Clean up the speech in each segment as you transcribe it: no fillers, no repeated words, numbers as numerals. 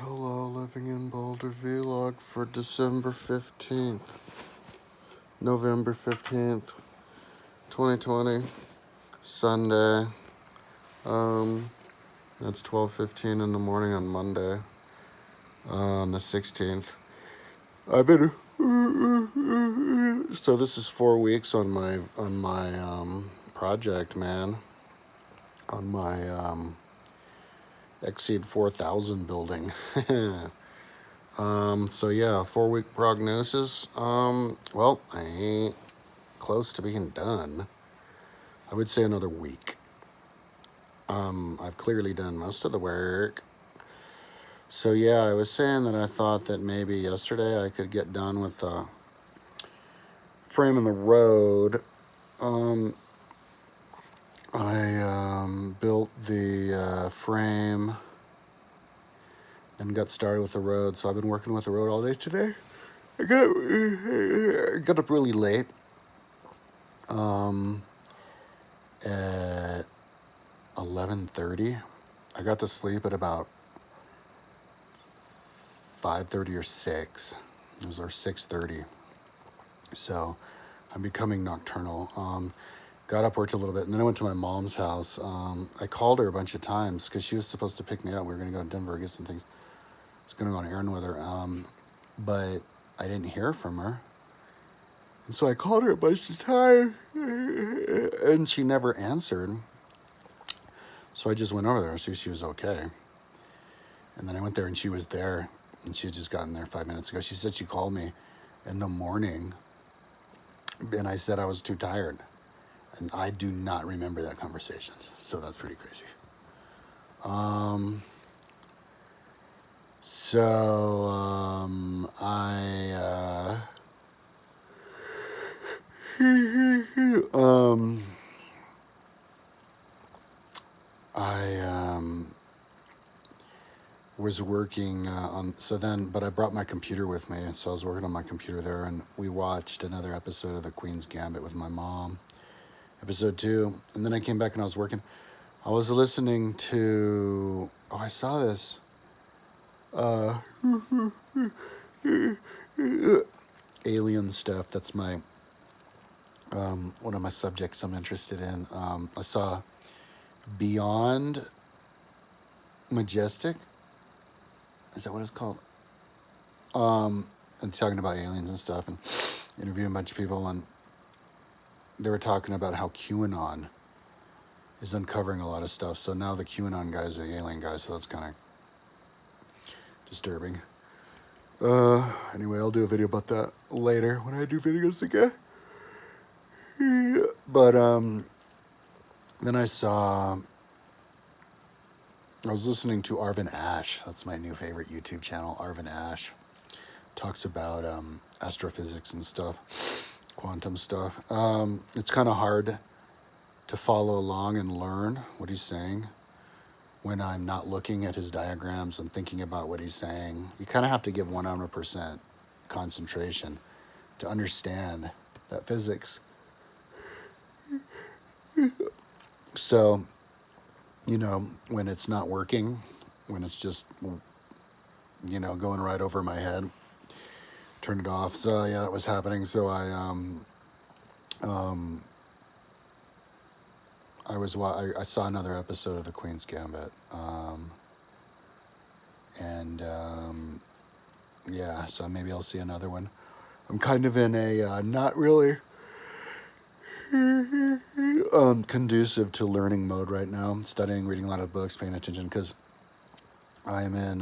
Hello, living in Boulder vlog for November 15th, 2020, Sunday. It's 12:15 in the morning on Monday, on the 16th. I've been so this is 4 weeks on my project, man, on my Exceed 4,000 building. So yeah, 4 week prognosis. Well, I ain't close to being done. I would say another week. I've clearly done most of the work. So yeah, I was saying that I thought that maybe yesterday I could get done with the frame in the road. I built the frame and got started with the road. So I've been working with the road all day today. I got up really late. At 11:30. I got to sleep at about 5:30 or 6. It was our 6:30. So I'm becoming nocturnal. Got up, worked a little bit, and then I went to my mom's house. I called her a bunch of times because she was supposed to pick me up. We were going to go to Denver, get some things. I was going to go on an errand with her, but I didn't hear from her. And so I called her a bunch of times, and she never answered. So I just went over there to see if she was okay. And then I went there, and she was there, and she had just gotten there 5 minutes ago. She said she called me in the morning, and I said I was too tired. And I do not remember that conversation, so that's pretty crazy. I was working but I brought my computer with me, and so I was working on my computer there, and we watched another episode of The Queen's Gambit with my mom, episode 2, and then I came back and I was working. I was listening to, I saw this, alien stuff. That's my, one of my subjects I'm interested in. I saw Beyond Majestic. Is that what it's called? And talking about aliens and stuff, and interviewing a bunch of people, and they were talking about how QAnon is uncovering a lot of stuff. So now the QAnon guys are the alien guys, so that's kind of disturbing. Anyway, I'll do a video about that later when I do videos again. But then I was listening to Arvin Ash. That's my new favorite YouTube channel. Arvin Ash talks about astrophysics and stuff, quantum stuff. It's kind of hard to follow along and learn what he's saying when I'm not looking at his diagrams and thinking about what he's saying. You kind of have to give 100% concentration to understand that physics. So, when it's not working, when it's just, going right over my head, turn it off. So yeah, that was happening. So I saw another episode of The Queen's Gambit, yeah, so maybe I'll see another one. I'm kind of in a not really conducive to learning mode right now. I'm studying, reading a lot of books, paying attention, because I'm in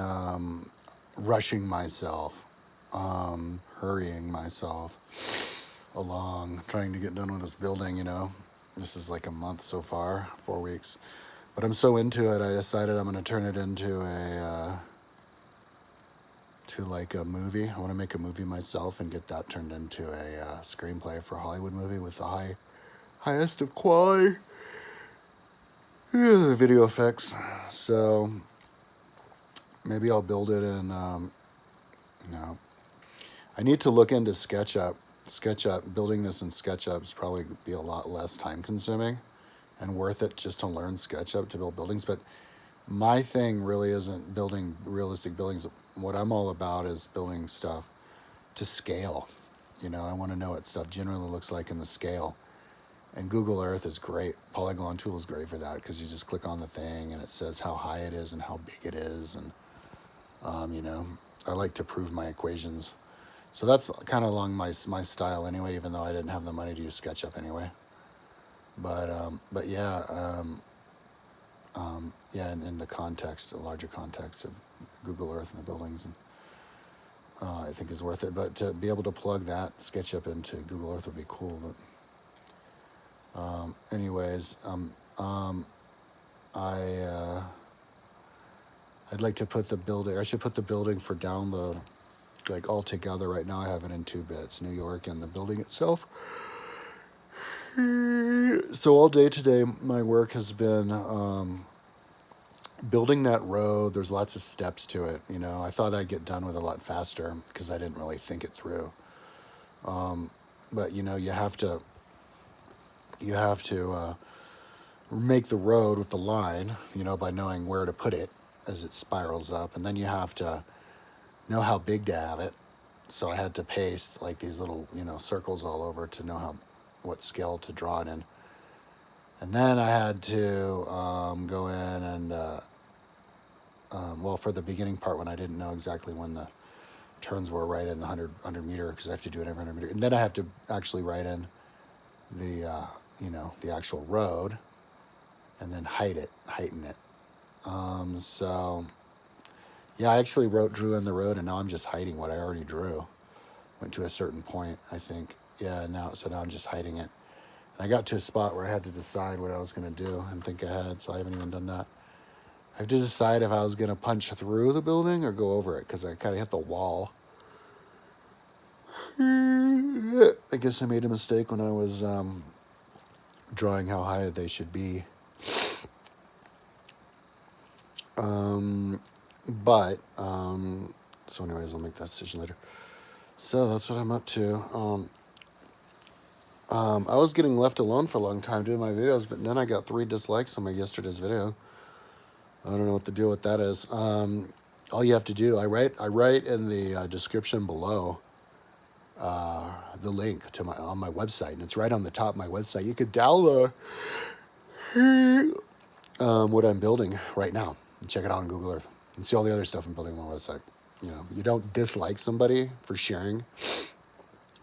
rushing myself, hurrying myself along, trying to get done with this building. This is like a month so far, 4 weeks, but I'm so into it, I decided I'm going to turn it into a movie. I want to make a movie myself and get that turned into a screenplay for a Hollywood movie with the highest of quality video effects. So maybe I'll build it in, I need to look into SketchUp. Building this in SketchUp is probably be a lot less time consuming and worth it just to learn SketchUp to build buildings. But My thing really isn't building realistic buildings. What I'm all about is building stuff to scale. I want to know what stuff generally looks like in the scale. And Google Earth is great. Polygon tool is great for that because you just click on the thing and it says how high it is and how big it is. And, I like to prove my equations. So that's kind of along my style anyway, even though I didn't have the money to use SketchUp anyway. But yeah, yeah, and in the context, the larger context of Google Earth and the buildings, and I think is worth it. But to be able to plug that SketchUp into Google Earth would be cool. But anyways, I'd like to put the building. I should put the building for download, like all together. Right now, I have it in 2 bits: New York and the building itself. So all day today, my work has been building that road. There's lots of steps to it. I thought I'd get done with it a lot faster because I didn't really think it through. But you have to make the road with the line, by knowing where to put it as it spirals up, and then you have to know how big to have it. So I had to paste like these little, circles all over to know what scale to draw it in. And then I had to go in and, for the beginning part when I didn't know exactly when the turns were right in the 100 meter, because I have to do it every 100 meter. And then I have to actually write in the, the actual road and then heighten it. So, yeah, I actually drew in the road, and now I'm just hiding what I already drew. Went to a certain point, I think. Yeah, now I'm just hiding it. And I got to a spot where I had to decide what I was going to do and think ahead, so I haven't even done that. I have to decide if I was going to punch through the building or go over it, because I kind of hit the wall. I guess I made a mistake when I was drawing how high they should be. So anyways, I'll make that decision later. So that's what I'm up to. I was getting left alone for a long time doing my videos, but then I got 3 dislikes on my yesterday's video. I don't know what the deal with that is. All you have to do, I write in the description below the link to on my website, and it's right on the top of my website. You could download what I'm building right now and check it out on Google Earth and see all the other stuff I'm building on my website. You don't dislike somebody for sharing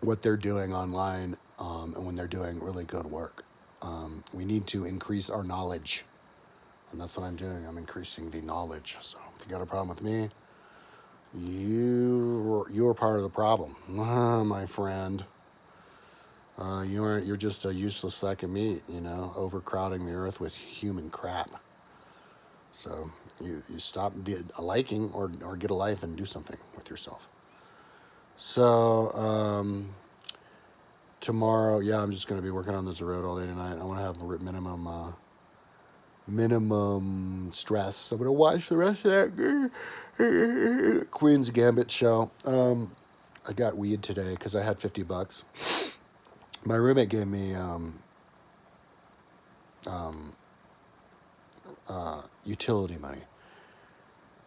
what they're doing online, and when they're doing really good work. We need to increase our knowledge, and that's what I'm doing. I'm increasing the knowledge. So if you got a problem with me, you're part of the problem, my friend. You're just a useless sack of meat, overcrowding the earth with human crap. So you stop liking or get a life and do something with yourself. So tomorrow, I'm just going to be working on this road all day tonight. I want to have minimum stress. So I'm going to watch the rest of that Queen's Gambit show. I got weed today because I had $50. My roommate gave me utility money,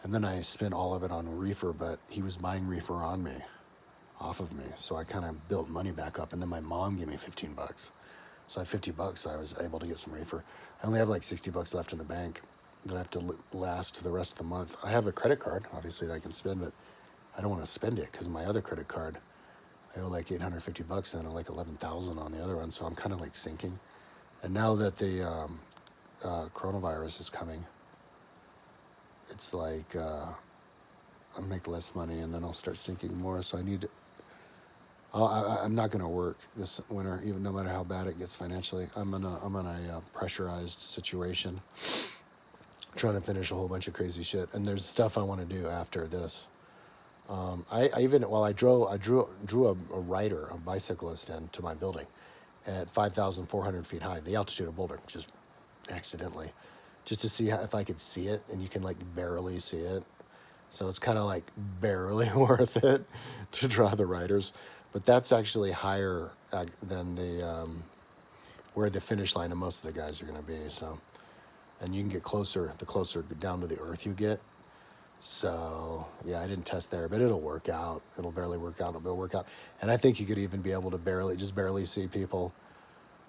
and then I spent all of it on reefer, but he was buying reefer off of me, so I kind of built money back up, and then my mom gave me $15. So I had $50, so I was able to get some reefer. I only have like $60 left in the bank that I have to last the rest of the month. I have a credit card, obviously, that I can spend, but I don't want to spend it because my other credit card, I owe like $850 and I owe like $11,000 on the other one, so I'm kind of like sinking. And now that the coronavirus is coming, it's like I'll make less money and then I'll start sinking more. So I'm not going to work this winter, even no matter how bad it gets financially. I'm in a pressurized situation, trying to finish a whole bunch of crazy shit. And there's stuff I want to do after this. I drew a rider, a bicyclist, into my building at 5,400 feet high, the altitude of Boulder, just accidentally, just to see if I could see it, and you can like barely see it. So it's kind of like barely worth it to draw the riders. But that's actually higher than the where the finish line of most of the guys are going to be. So and you can get closer the closer down to the earth you get. So yeah, I didn't test there, but it'll work out. It'll barely work out. It'll work out, and I think you could even be able to barely see people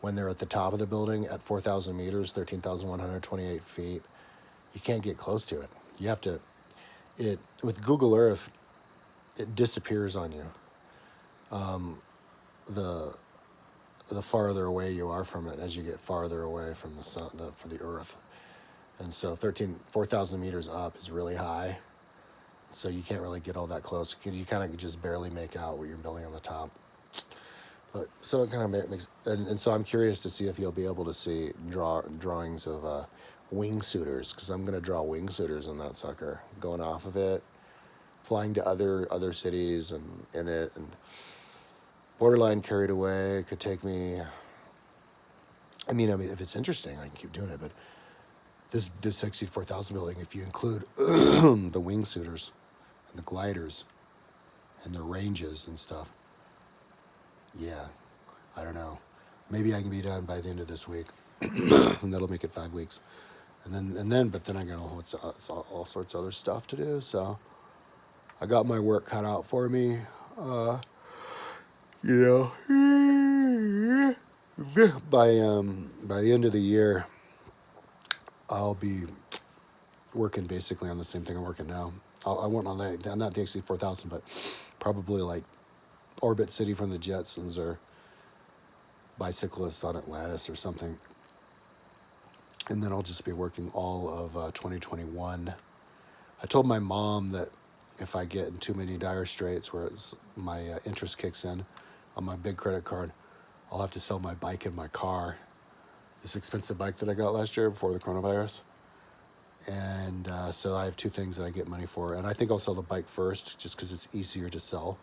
when they're at the top of the building at 4,000 meters, 13,128 feet. You can't get close to it. You have to. It with Google Earth, it disappears on you. The farther away you are from it, as you get farther away from the sun, from the Earth, and so 4,000 meters up is really high. So you can't really get all that close because you kind of just barely make out what you're building on the top. But so it kind of makes, and so I'm curious to see if you'll be able to see drawings of wingsuiters, because I'm gonna draw wingsuiters on that sucker, going off of it, flying to other cities and in it, and borderline carried away. It could take me. I mean, if it's interesting, I can keep doing it. But this Exceed 4000 building, if you include the wingsuiters and the gliders and the ranges and stuff, yeah, I don't know. Maybe I can be done by the end of this week, and that'll make it 5 weeks. But then I got all sorts of other stuff to do. So I got my work cut out for me. You know, by the end of the year, I'll be working basically on the same thing I'm working now. I won't on not the XC 4000, but probably like Orbit City from the Jetsons or Bicyclists on Atlantis or something. And then I'll just be working all of 2021. I told my mom that if I get in too many dire straits where my interest kicks in on my big credit card, I'll have to sell my bike and my car. This expensive bike that I got last year before the coronavirus. And so I have two things that I get money for. And I think I'll sell the bike first just because it's easier to sell.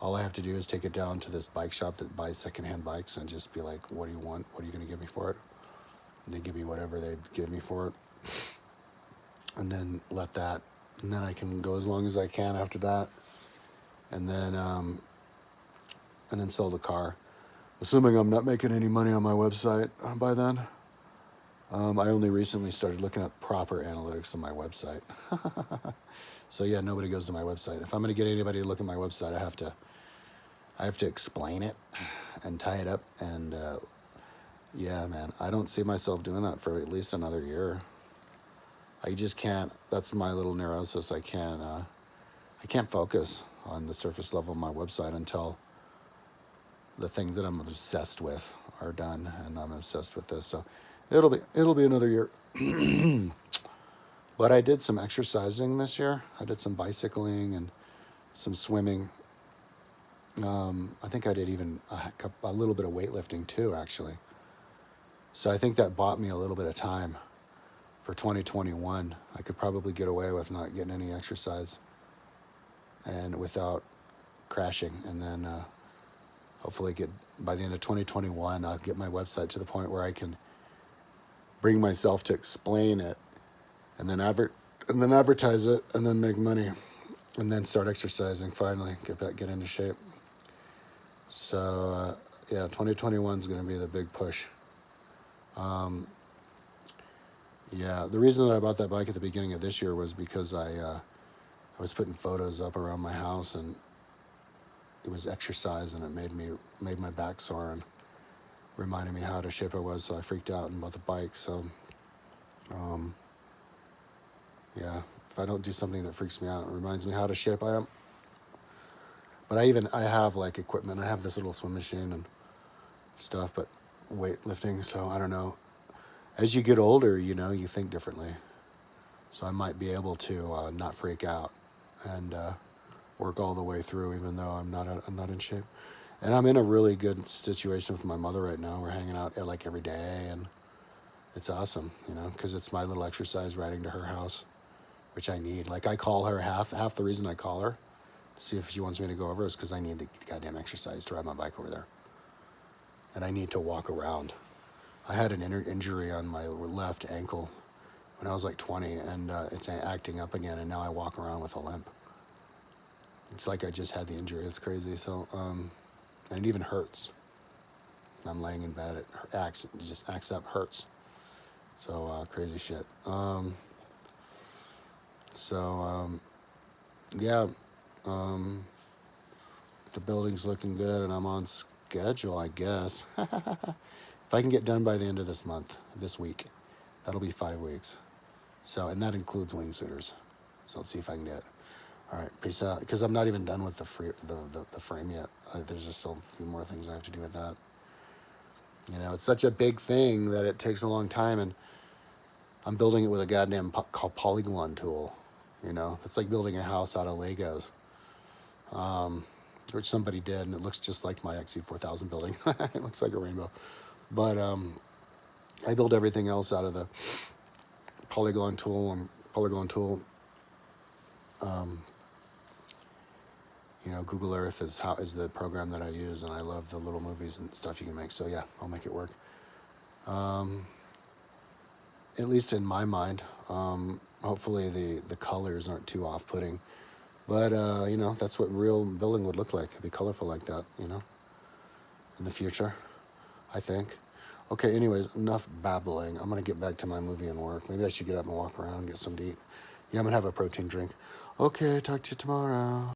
All I have to do is take it down to this bike shop that buys secondhand bikes and just be like, what do you want? What are you going to give me for it? And they give me whatever they give me for it. And then and then I can go as long as I can after that. And then sell the car. Assuming I'm not making any money on my website by then. I only recently started looking at proper analytics on my website. So yeah, nobody goes to my website. If I'm going to get anybody to look at my website, I have to explain it and tie it up. And yeah, man, I don't see myself doing that for at least another year. I just can't. That's my little neurosis. I can't focus on the surface level of my website until the things that I'm obsessed with are done, and I'm obsessed with this. So it'll be another year. But I did some exercising this year. I did some bicycling and some swimming. I think I did even a little bit of weightlifting too, actually. So I think that bought me a little bit of time for 2021. I could probably get away with not getting any exercise and without crashing. And then hopefully by the end of 2021, I'll get my website to the point where I can bring myself to explain it and then advertise it and then make money and then start exercising finally, get into shape. So yeah, 2021 is going to be the big push. Yeah, the reason that I bought that bike at the beginning of this year was because I was putting photos up around my house, and it was exercise, and it made my back sore and reminded me how out of shape I was. So I freaked out and bought the bike. So, yeah, if I don't do something that freaks me out, it reminds me how out of shape I am. But I have like equipment. I have this little swim machine and stuff, but weightlifting. So I don't know. As you get older, you think differently. So I might be able to not freak out and work all the way through, even though I'm not in shape. And I'm in a really good situation with my mother right now. We're hanging out like every day, and it's awesome, because it's my little exercise riding to her house, which I need. Like I call her half the reason I call her to see if she wants me to go over is because I need the goddamn exercise to ride my bike over there, and I need to walk around. I had an injury on my left ankle when I was like 20, and it's acting up again, and now I walk around with a limp. It's like I just had the injury. It's crazy. So, and it even hurts. I'm laying in bed. It just acts up, hurts. So crazy shit. Yeah, um, the building's looking good, and I'm on schedule, I guess. If I can get done by the end of this week, that'll be 5 weeks. So, and that includes wingsuiters. So let's see if I can do it. All right, peace out. Because I'm not even done with the frame yet. There's just still a few more things I have to do with that. You know, it's such a big thing that it takes a long time, and I'm building it with a goddamn called polygon tool. You know, it's like building a house out of Legos, which somebody did, and it looks just like my XC4000 building. It looks like a rainbow. But I build everything else out of the polygon tool. You know, Google Earth is the program that I use, and I love the little movies and stuff you can make. So yeah, I'll make it work. At least in my mind. Hopefully the colors aren't too off-putting. But you know, that's what real building would look like. It'd be colorful like that, you know, in the future, I think. Okay, anyways, enough babbling. I'm gonna get back to my movie and work. Maybe I should get up and walk around, get some to eat. Yeah, I'm gonna have a protein drink. Okay, talk to you tomorrow.